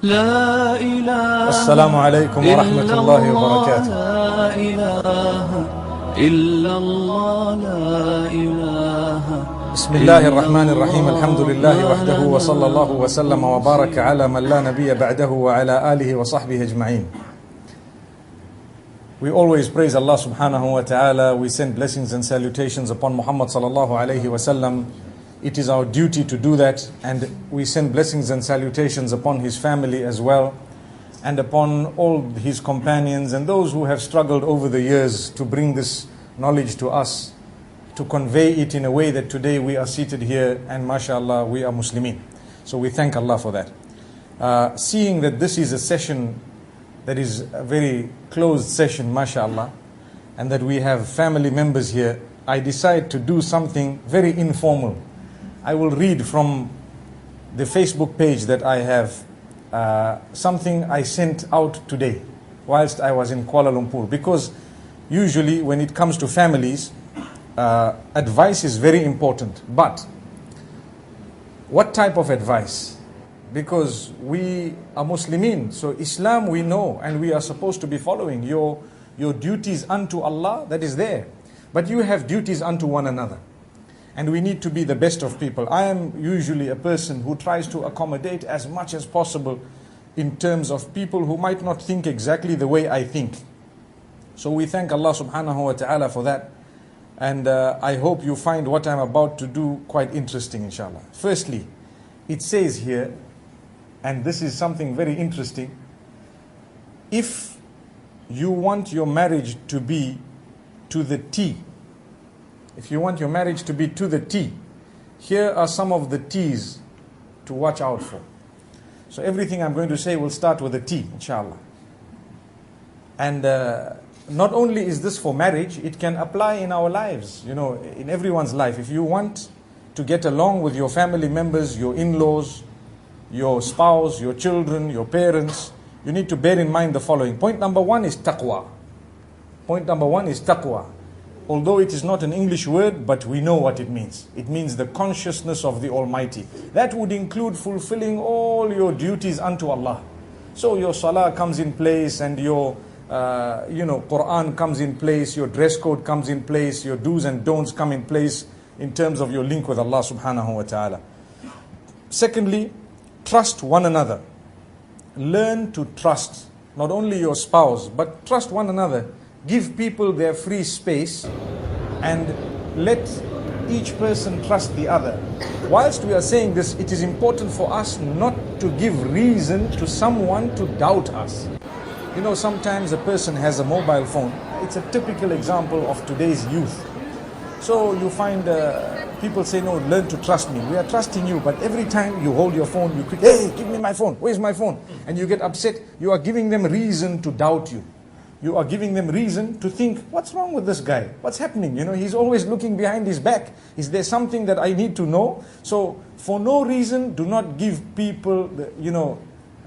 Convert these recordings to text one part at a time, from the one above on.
لا إله السلام عليكم ورحمة الله وبركاته. لا إله إلا الله لا إله. بسم الله الرحمن الرحيم. الحمد لله وحده وصلى الله وسلم وبارك على من لا نبي بعده وعلى آله وصحبه أجمعين. We always praise Allah subhanahu wa ta'ala. We send blessings and salutations upon Muhammad sallallahu alayhi wa sallam. It is our duty to do that, and we send blessings and salutations upon his family as well, and upon all his companions and those who have struggled over the years to bring this knowledge to us, to convey it in a way that today we are seated here and mashallah we are Muslimin. So we thank Allah for that. Seeing that this is a session that is a very closed session, mashallah, and that we have family members here, I decide to do something very informal. I will read from the Facebook page that I have, something I sent out today whilst I was in Kuala Lumpur, because usually when it comes to families, advice is very important. But what type of advice? Because we are Muslimin, so Islam we know and we are supposed to be following. Your duties unto Allah, that is there. But you have duties unto one another. And we need to be the best of people. I am usually a person who tries to accommodate as much as possible in terms of people who might not think exactly the way I think. So we thank Allah subhanahu wa ta'ala for that. And I hope you find what I'm about to do quite interesting, inshallah. Firstly, it says here, and this is something very interesting, if you want your marriage to be to the T, if you want your marriage to be to the T, here are some of the T's to watch out for. So everything I'm going to say will start with a T, inshallah. And not only is this for marriage, it can apply in our lives, you know, in everyone's life. If you want to get along with your family members, your in-laws, your spouse, your children, your parents, you need to bear in mind the following. Point number one is taqwa. Point number one is taqwa. Although it is not an English word, but we know what it means. It means the consciousness of the Almighty. That would include fulfilling all your duties unto Allah. So your salah comes in place, and your Quran comes in place, your dress code comes in place, your do's and don'ts come in place in terms of your link with Allah subhanahu wa ta'ala. Secondly, trust one another. Learn to trust not only your spouse, but trust one another. Give people their free space and let each person trust the other. Whilst we are saying this, it is important for us not to give reason to someone to doubt us. You know, sometimes a person has a mobile phone. It's a typical example of today's youth. So you find people say, no, learn to trust me. We are trusting you, but every time you hold your phone, you quick, hey, give me my phone. Where's my phone? And you get upset. You are giving them reason to doubt you. You are giving them reason to think, what's wrong with this guy? What's happening? You know, he's always looking behind his back. Is there something that I need to know? So for no reason, do not give people,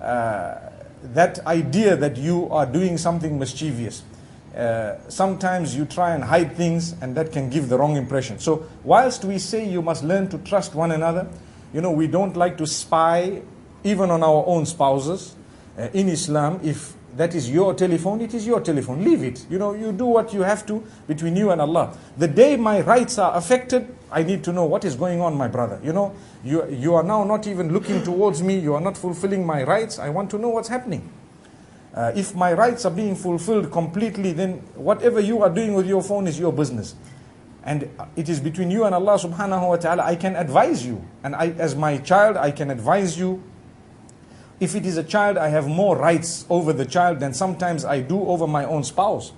that idea that you are doing something mischievous. Sometimes you try and hide things, and that can give the wrong impression. So whilst we say you must learn to trust one another, you know, we don't like to spy even on our own spouses. In Islam, if that is your telephone, it is your telephone. Leave it. You know, you do what you have to between you and Allah. The day my rights are affected, I need to know what is going on, my brother. You know, you are now not even looking towards me. You are not fulfilling my rights. I want to know what's happening. If my rights are being fulfilled completely, then whatever you are doing with your phone is your business. And it is between you and Allah subhanahu wa ta'ala. I can advise you. And I, as my child, I can advise you. If it is a child, I have more rights over the child than sometimes I do over my own spouse.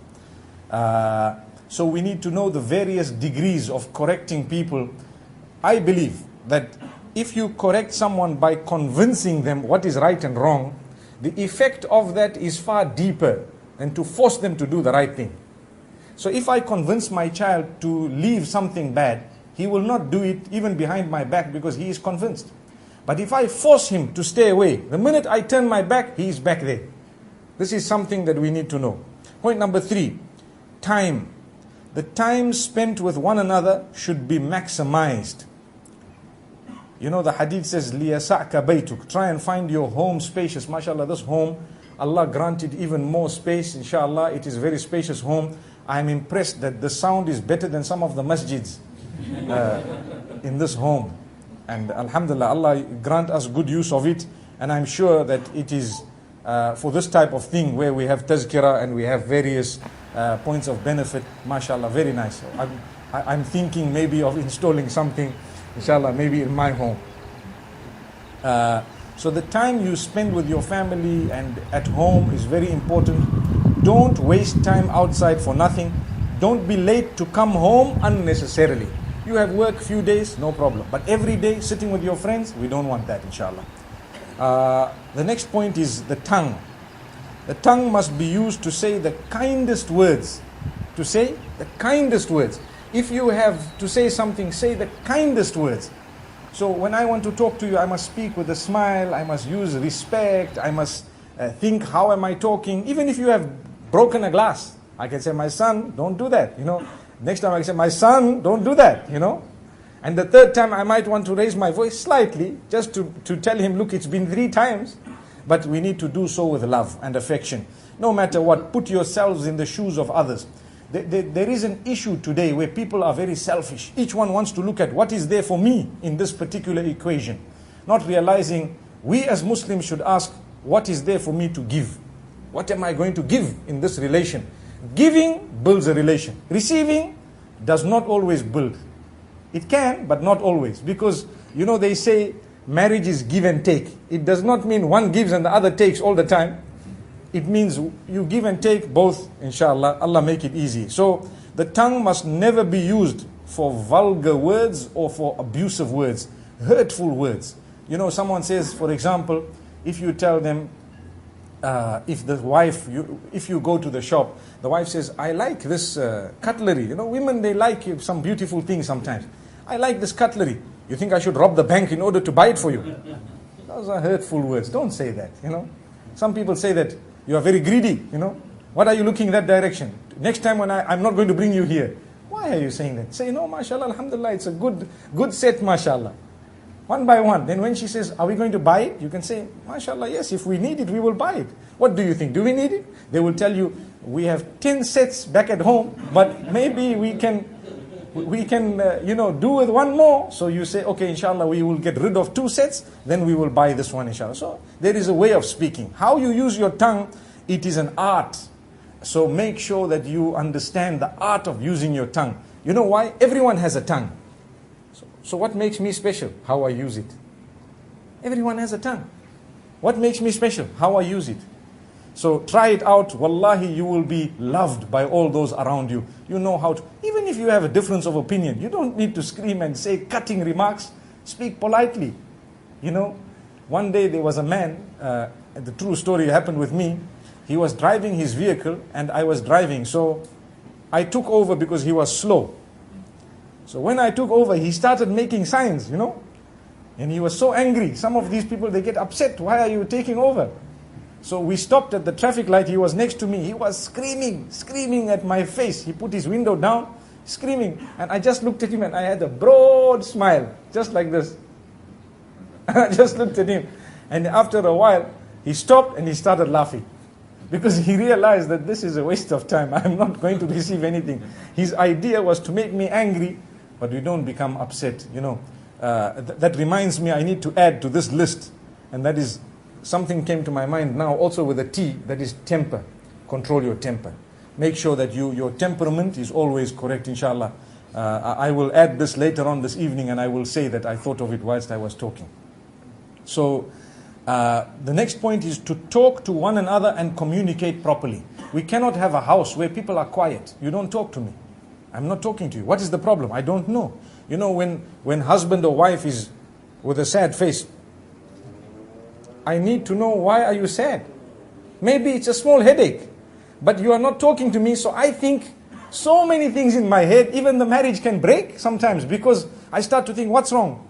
So we need to know the various degrees of correcting people. I believe that if you correct someone by convincing them what is right and wrong, the effect of that is far deeper than to force them to do the right thing. So if I convince my child to leave something bad, he will not do it even behind my back because he is convinced. But if I force him to stay away, the minute I turn my back, he is back there. This is something that we need to know. Point number 3, time. The time spent with one another should be maximized. You know, the hadith says, لِيَسَعْكَ بَيْتُكَ. Try and find your home spacious. MashaAllah, this home, Allah granted even more space. Inshallah, it is a very spacious home. I am impressed that the sound is better than some of the masjids in this home. And Alhamdulillah, Allah grant us good use of it. And I'm sure that it is for this type of thing where we have tazkirah and we have various points of benefit. MashaAllah, very nice. I'm thinking maybe of installing something, inshallah, maybe in my home. So the time you spend with your family and at home is very important. Don't waste time outside for nothing. Don't be late to come home unnecessarily. You have work few days, no problem. But every day sitting with your friends, we don't want that, inshallah. The next point is the tongue. The tongue must be used to say the kindest words. To say the kindest words. If you have to say something, say the kindest words. So when I want to talk to you, I must speak with a smile. I must use respect. I must think, how am I talking? Even if you have broken a glass, I can say, my son, don't do that. You know. Next time I can say, my son, don't do that. You know. And the third time I might want to raise my voice slightly, just to tell him, look, it's been 3 times. But we need to do so with love and affection. No matter what, put yourselves in the shoes of others. There is an issue today where people are very selfish. Each one wants to look at what is there for me in this particular equation. Not realizing we as Muslims should ask, what is there for me to give? What am I going to give in this relation? Giving builds a relation. Receiving does not always build. It can, but not always. Because, you know, they say marriage is give and take. It does not mean one gives and the other takes all the time. It means you give and take both, inshallah. Allah make it easy. So the tongue must never be used for vulgar words or for abusive words, hurtful words. You know, someone says, for example, if you tell them, if you go to the shop, the wife says, I like this cutlery. You know, women, they like some beautiful things sometimes. I like this cutlery. You think I should rob the bank in order to buy it for you? Those are hurtful words. Don't say that, you know. Some people say that you are very greedy, you know. What are you looking in that direction? Next time when I'm not going to bring you here. Why are you saying that? Say, no, mashallah, alhamdulillah, it's a good set, mashallah. One by one. Then when she says, are we going to buy it? You can say, mashallah, yes, if we need it, we will buy it. What do you think? Do we need it? They will tell you, we have 10 sets back at home, but maybe we can do with one more. So you say, okay, inshallah, we will get rid of 2 sets, then we will buy this one, inshallah. So there is a way of speaking. How you use your tongue, it is an art. So make sure that you understand the art of using your tongue. You know why? Everyone has a tongue. So what makes me special? How I use it. Everyone has a tongue. What makes me special? How I use it. So try it out. Wallahi, you will be loved by all those around you. You know how to, even if you have a difference of opinion, you don't need to scream and say cutting remarks. Speak politely. You know, one day there was a man, the true story happened with me. He was driving his vehicle and I was driving. So I took over because he was slow. So when I took over, he started making signs, you know. And he was so angry. Some of these people, they get upset. Why are you taking over? So we stopped at the traffic light. He was next to me. He was screaming at my face. He put his window down, screaming. And I just looked at him and I had a broad smile, just like this. I just looked at him. And after a while, he stopped and he started laughing. Because he realized that this is a waste of time. I'm not going to receive anything. His idea was to make me angry, but we don't become upset, you know. That reminds me, I need to add to this list. And that is, something came to my mind now, also with a T, that is temper. Control your temper. Make sure that your temperament is always correct, inshallah. I will add this later on this evening, and I will say that I thought of it whilst I was talking. So, the next point is to talk to one another and communicate properly. We cannot have a house where people are quiet. You don't talk to me. I'm not talking to you. What is the problem? I don't know. You know, when husband or wife is with a sad face, I need to know, why are you sad? Maybe it's a small headache, but you are not talking to me, so I think so many things in my head. Even the marriage can break sometimes because I start to think, what's wrong?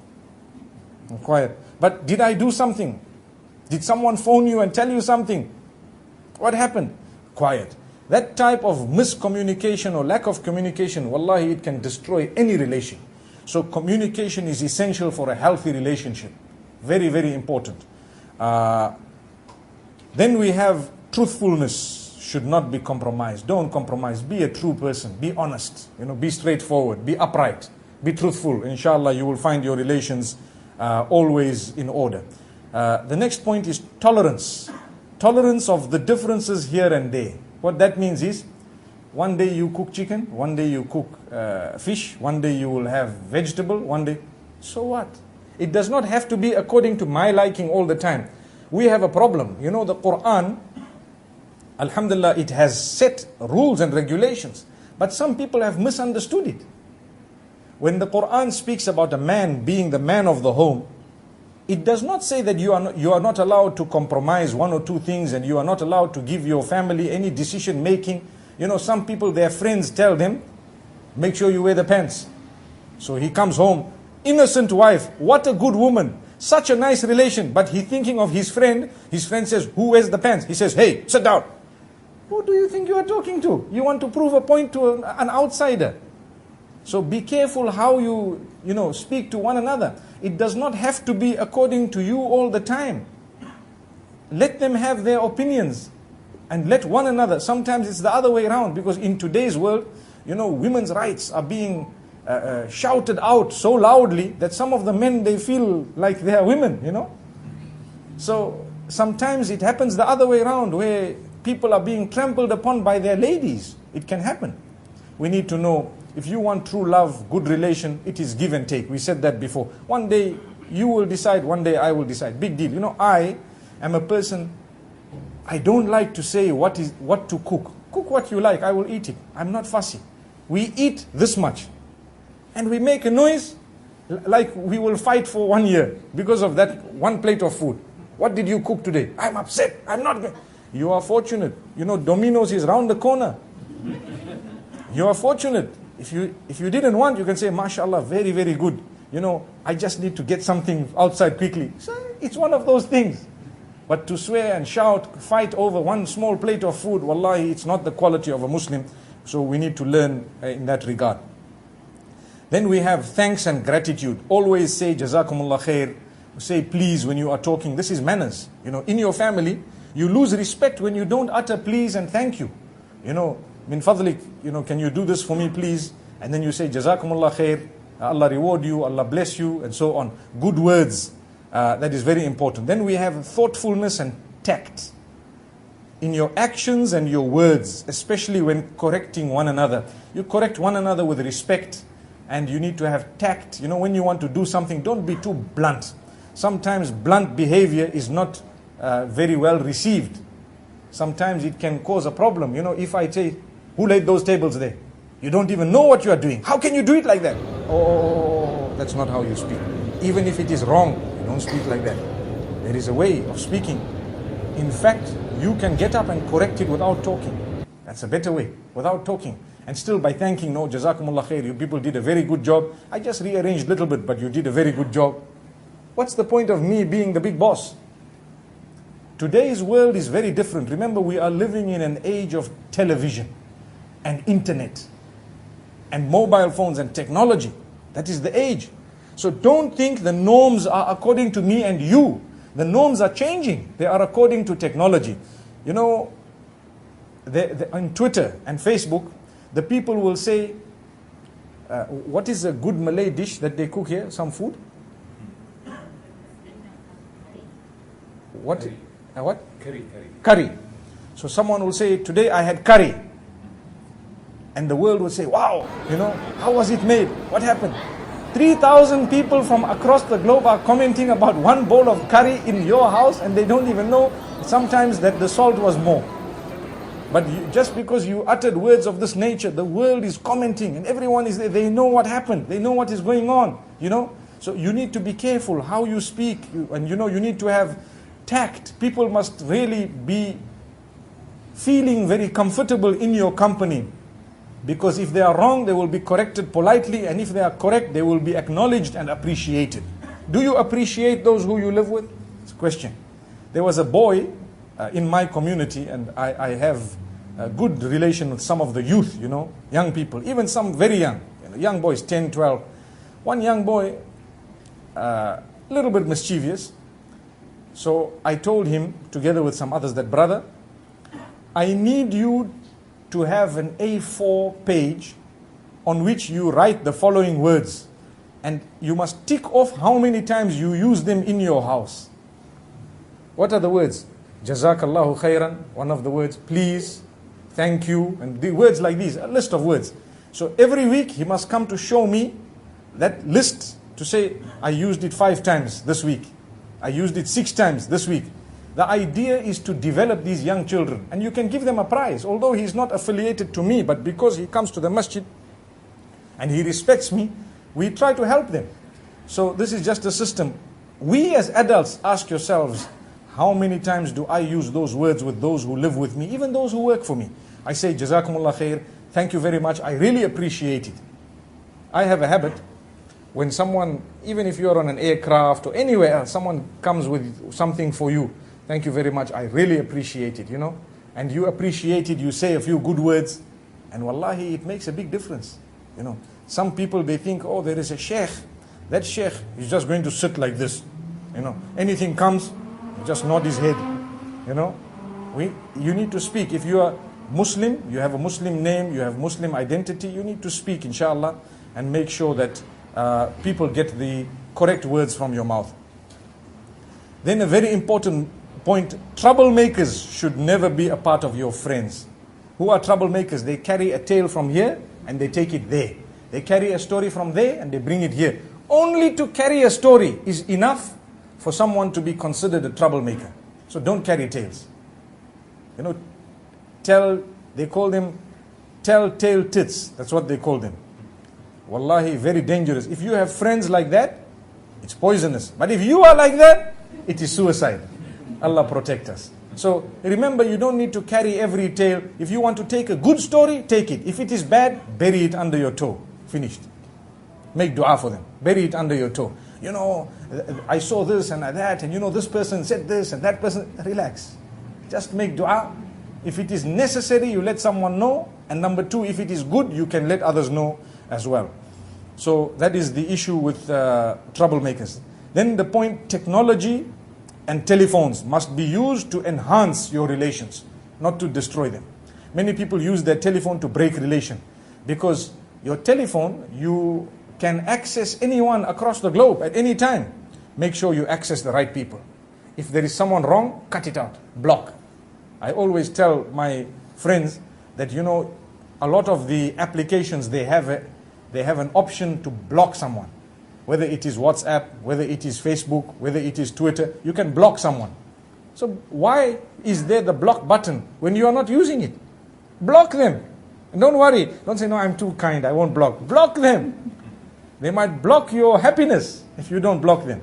I'm quiet. But did I do something? Did someone phone you and tell you something? What happened? Quiet. That type of miscommunication or lack of communication, wallahi, it can destroy any relation. So communication is essential for a healthy relationship. Very, very important. Then we have truthfulness should not be compromised. Don't compromise. Be a true person. Be honest. Be straightforward. Be upright. Be truthful. Inshallah, you will find your relations always in order. The next point is tolerance. Tolerance of the differences here and there. What that means is, one day you cook chicken, one day you cook fish, one day you will have vegetable, one day. So what? It does not have to be according to my liking all the time. We have a problem. The Quran, alhamdulillah, it has set rules and regulations. But some people have misunderstood it. When the Quran speaks about a man being the man of the home, it does not say that you are not allowed to compromise one or two things, and you are not allowed to give your family any decision making. Some people, their friends tell them, make sure you wear the pants. So he comes home, innocent wife, what a good woman, such a nice relation, but he thinking of his friend says, who wears the pants? He says, hey, sit down. Who do you think you are talking to? You want to prove a point to an outsider. So be careful how you speak to one another. It does not have to be according to you all the time. Let them have their opinions. And let one another, sometimes it's the other way around, because in today's world, women's rights are being shouted out so loudly that some of the men, they feel like they are women, So sometimes it happens the other way around, where people are being trampled upon by their ladies. It can happen. We need to know, if you want true love, good relation, it is give and take. We said that before. One day you will decide, one day I will decide. Big deal. I am a person, I don't like to say what to cook. Cook what you like, I will eat it. I'm not fussy. We eat this much. And we make a noise like we will fight for 1 year because of that one plate of food. What did you cook today? I'm upset. I'm not going. You are fortunate. Domino's is round the corner. You are fortunate. If you didn't want, you can say, mashallah, very, very good. I just need to get something outside quickly. So it's one of those things. But to swear and shout, fight over one small plate of food, wallahi, it's not the quality of a Muslim. So we need to learn in that regard. Then we have thanks and gratitude. Always say jazakumullah khair. Say please when you are talking. This is manners. In your family, you lose respect when you don't utter please and thank you. Min fadlik, can you do this for me please? And then you say jazakumullah khair. Allah reward you, Allah bless you, and so on. Good words. That is very important. Then we have thoughtfulness and tact in your actions and your words, especially when correcting one another. You correct one another with respect, and you need to have tact. When you want to do something, don't be too blunt. Sometimes blunt behavior is not very well received. Sometimes it can cause a problem. If I say, who laid those tables there? You don't even know what you are doing. How can you do it like that? Oh, that's not how you speak. Even if it is wrong, don't speak like that. There is a way of speaking. In fact, you can get up and correct it without talking. That's a better way, without talking. And still by thanking, no, jazakumullah khair, you people did a very good job. I just rearranged a little bit, but you did a very good job. What's the point of me being the big boss? Today's world is very different. Remember, we are living in an age of television and internet and mobile phones and technology. That is the age. So don't think the norms are according to me and you. The norms are changing. They are according to technology. On Twitter and Facebook, the people will say, what is a good Malay dish that they cook here? Some food? What? Curry. What? Curry. Curry. So someone will say, today I had curry. And the world will say, wow, how was it made? What happened? 3,000 people from across the globe are commenting about one bowl of curry in your house, and they don't even know sometimes that the salt was more. But just because you uttered words of this nature, the world is commenting, and everyone is there. They know what happened. They know what is going on, So you need to be careful how you speak, and you need to have tact. People must really be feeling very comfortable in your company. Because if they are wrong, they will be corrected politely, and if they are correct, they will be acknowledged and appreciated. Do you appreciate those who you live with? It's a question. There was a boy in my community, and I have a good relation with some of the youth, young people, even some very young, young boys, 10, 12. One young boy, a little bit mischievous. So I told him, together with some others, that brother, I need you to have an A4 page on which you write the following words. And you must tick off how many times you use them in your house. What are the words? Jazakallahu khairan, one of the words. Please, thank you, and the words like these, a list of words. So every week he must come to show me that list to say, I used it 5 times this week. I used it 6 times this week. The idea is to develop these young children, and you can give them a prize, although he's not affiliated to me, but because he comes to the masjid and he respects me, we try to help them. So this is just a system. We as adults, ask yourselves, how many times do I use those words with those who live with me, even those who work for me? I say, Jazakumullah khair, thank you very much, I really appreciate it. I have a habit, when someone, even if you're on an aircraft or anywhere else, someone comes with something for you, thank you very much, I really appreciate it, and you appreciate it, you say a few good words, and wallahi, it makes a big difference, Some people, they think, oh, there is a sheikh, that sheikh is just going to sit like this, anything comes, just nod his head, you need to speak. If you are Muslim, you have a Muslim name, you have Muslim identity, you need to speak, inshallah, and make sure that people get the correct words from your mouth. Then a very important point, troublemakers should never be a part of your friends. Who are troublemakers? They carry a tale from here and they take it there. They carry a story from there and they bring it here. Only to carry a story is enough for someone to be considered a troublemaker. So don't carry tales. They call them telltale tits. That's what they call them. Wallahi, very dangerous. If you have friends like that, it's poisonous. But if you are like that, it is suicide. Allah protect us. So remember, you don't need to carry every tale. If you want to take a good story, take it. If it is bad, bury it under your toe. Finished. Make dua for them. Bury it under your toe. I saw this and that, and this person said this and that person. Relax. Just make dua. If it is necessary, you let someone know. And number 2, if it is good, you can let others know as well. So that is the issue with troublemakers. Then the point, technology and telephones must be used to enhance your relations, not to destroy them. Many people use their telephone to break relation, because your telephone, you can access anyone across the globe at any time. Make sure you access the right people. If there is someone wrong, cut it out, block. I always tell my friends that a lot of the applications, they have an option to block someone. Whether it is WhatsApp, whether it is Facebook, whether it is Twitter, you can block someone. So why is there the block button when you are not using it? Block them. And don't worry. Don't say, no, I'm too kind, I won't block. Block them. They might block your happiness if you don't block them.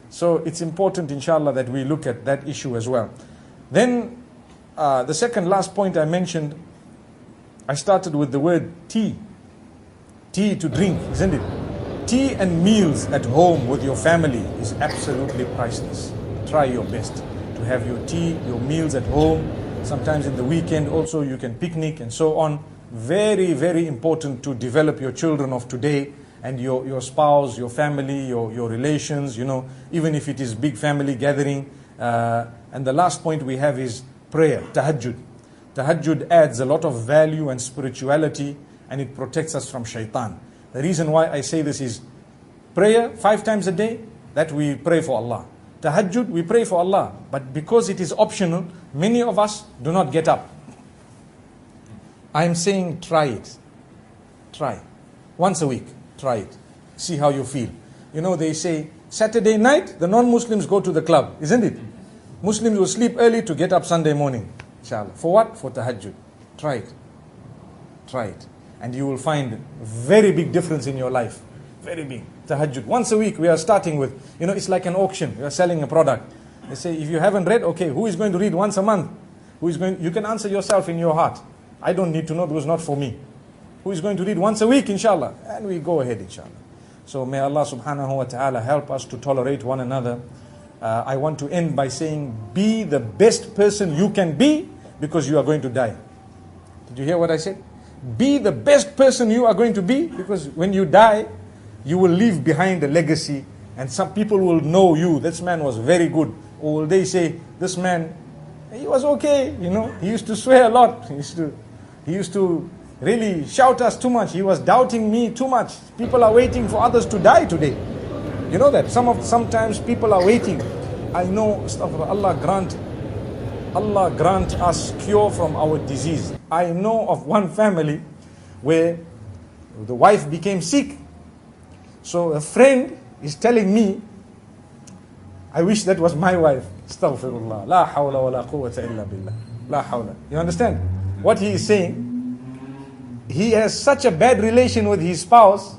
So it's important, inshallah, that we look at that issue as well. Then the second last point I mentioned, I started with the word tea. Tea to drink, isn't it? Tea and meals at home with your family is absolutely priceless. Try your best to have your tea, your meals at home. Sometimes in the weekend also you can picnic and so on. Very, very important to develop your children of today, and your spouse, your family, your relations, even if it is big family gathering. And the last point we have is prayer, tahajjud. Tahajjud adds a lot of value and spirituality, and it protects us from shaitan. The reason why I say this is prayer 5 times a day, that we pray for Allah. Tahajjud, we pray for Allah. But because it is optional, many of us do not get up. I am saying try it. Try. Once a week, try it. See how you feel. They say Saturday night, the non-Muslims go to the club, isn't it? Muslims will sleep early to get up Sunday morning. Inshallah. For what? For tahajjud. Try it. Try it. And you will find very big difference in your life. Very big. Tahajjud. Once a week we are starting with, it's like an auction. We are selling a product. They say, if you haven't read, okay, who is going to read once a month? You can answer yourself in your heart. I don't need to know, because not for me. Who is going to read once a week, inshallah? And we go ahead, inshallah. So may Allah subhanahu wa ta'ala help us to tolerate one another. I want to end by saying, be the best person you can be, because you are going to die. Did you hear what I said? Be the best person you are going to be, because when you die, you will leave behind a legacy, and some people will know you, this man was very good. Or will they say, this man, he was okay, you know, he used to swear a lot, he used to really shout us too much, he was doubting me too much. People are waiting for others to die today. You know that, sometimes people are waiting. I know, astaghfirullah, Allah grant us cure from our disease. I know of one family where the wife became sick. So a friend is telling me, I wish that was my wife. Astaghfirullah. La hawla wa la quwwata illa billah. La hawla. You understand? What he is saying, he has such a bad relation with his spouse,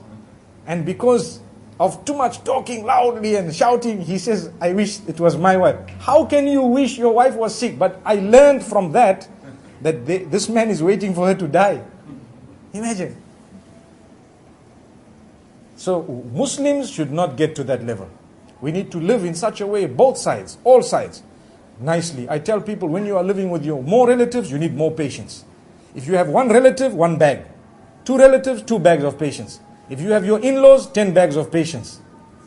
and because of too much talking loudly and shouting, he says, I wish it was my wife. How can you wish your wife was sick? But I learned from that this man is waiting for her to die. Imagine. So Muslims should not get to that level. We need to live in such a way, both sides, all sides, nicely. I tell people, when you are living with your more relatives, you need more patience. If you have one relative, one bag. Two relatives, 2 bags of patience. If you have your in-laws, 10 bags of patience.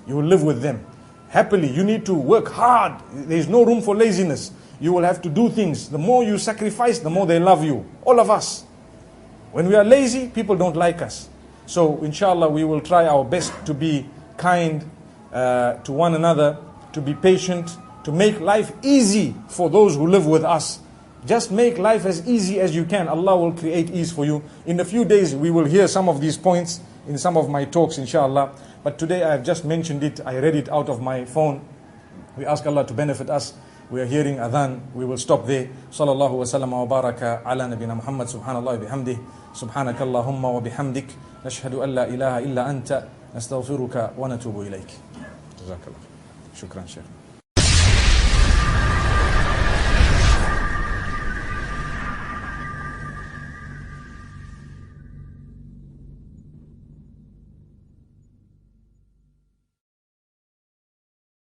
You will live with them. Happily, you need to work hard. There is no room for laziness. You will have to do things. The more you sacrifice, the more they love you. All of us. When we are lazy, people don't like us. So, inshallah, we will try our best to be kind to one another, to be patient, to make life easy for those who live with us. Just make life as easy as you can. Allah will create ease for you. In a few days, we will hear some of these points in some of my talks, inshallah. But today I have just mentioned it. I read it out of my phone. We ask Allah to benefit us. We are hearing adhan. We will stop there. Sallallahu wa sallam wa baraka ala nabina Muhammad subhanallah bihamdih. Subhanakallahumma wa bihamdik. Nashhadu an la ilaha illa anta. Nastaghfiruka wa natubu ilayk. Jazakallah. Shukran, Shaykh.